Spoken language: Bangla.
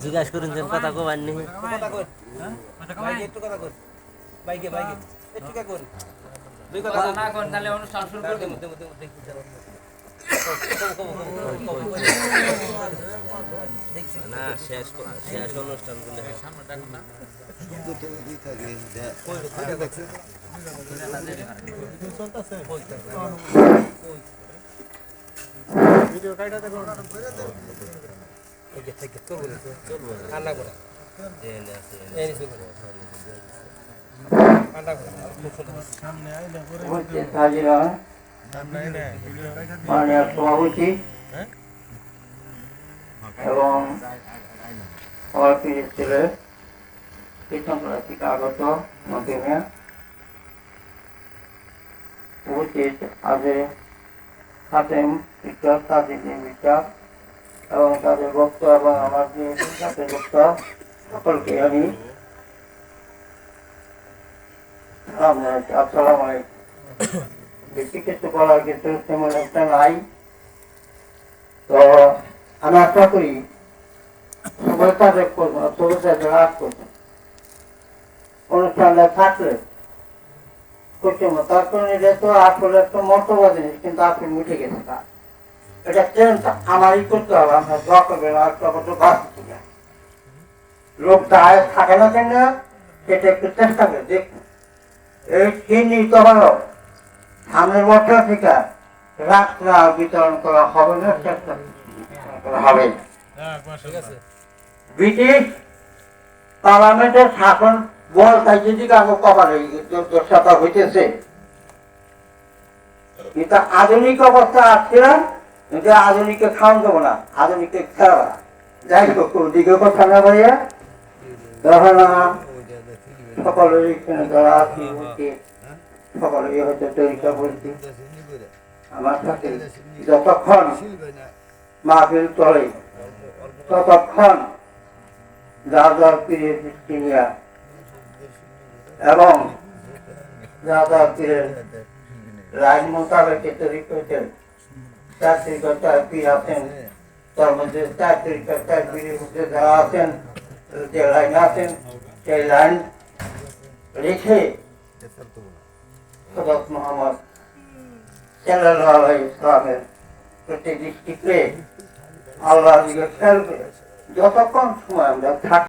জিজ্ঞাসা করুন যে কথা কবার নেই অনুষ্ঠান শুরু করে দেবো না শেষ শেষ অনুষ্ঠান ভিডিও কাইটা দেখো ঠান্ডা করে মাননীয় সভাপতি এবং আমার প্রিয় ছেলে কৃষ্ণপুরা থেকে আগত নদীমে উপস্থিত আছে হাতেম শিক্ষক তাজিদিন শিক্ষক এবং তাদের বক্তা এবং আমার যে সাথে বক্তা সকলকে আমি আসসালামু আলাইকুম। বেশি কিছু বলার কিছু তেমন একটা নাই, তো আমি আশা করি সবাই তাদের করবো না, সবাই তাদের রাগ করবো অনুষ্ঠানে থাকলে করতে তার কারণে এটা তো আসলে একটা মর্তবা জিনিস, কিন্তু আপনি উঠে গেছে তা এটা চেঞ্জ আমারই করতে হবে। আমরা দোয়া করবেন আর বাঁচছি না, লোকটা আয় থাকে না কেন সেটা একটু চেষ্টা করে দেখুন। এই চিহ্নিত হলো সামনের বছর থেকে রাস্তা বিতরণ করা হবে না, চেষ্টা করা হবে। ব্রিটিশ পার্লামেন্টের শাসন বল তাই যদি কাগজ কপালে দর্শাতা হইতেছে, কিন্তু আধুনিক অবস্থা আসছিলাম কিন্তু আধুনিককে খাওয়ান দেবো না, আধুনিককে খেলা যাই হোক দিকে কথা না ভাইয়া তখন সকলের যারা আছি সকলে হয়তো তরিকা বলছি আমার সাথে যতক্ষণ মাহফিল চলে ততক্ষণ যা যা পীরের দৃষ্টি নিয়ে এবং যা যা পীরের রায় মোতাবেক তৈরি করেছেন 4 তরিকার 4 পীর আছেন, তার মধ্যে 4 তরিকার 4 পীরের মধ্যে যারা আছেন যে লাইন আছেন সেই লাইন রেখে হযরত মুহাম্মদ সাল্লাল্লাহু আলাইহি ওয়াসাল্লামের প্রতি দৃষ্টি করে আল্লাহর দিকে খেয়াল করে যতক্ষণ সময় আমরা থাকি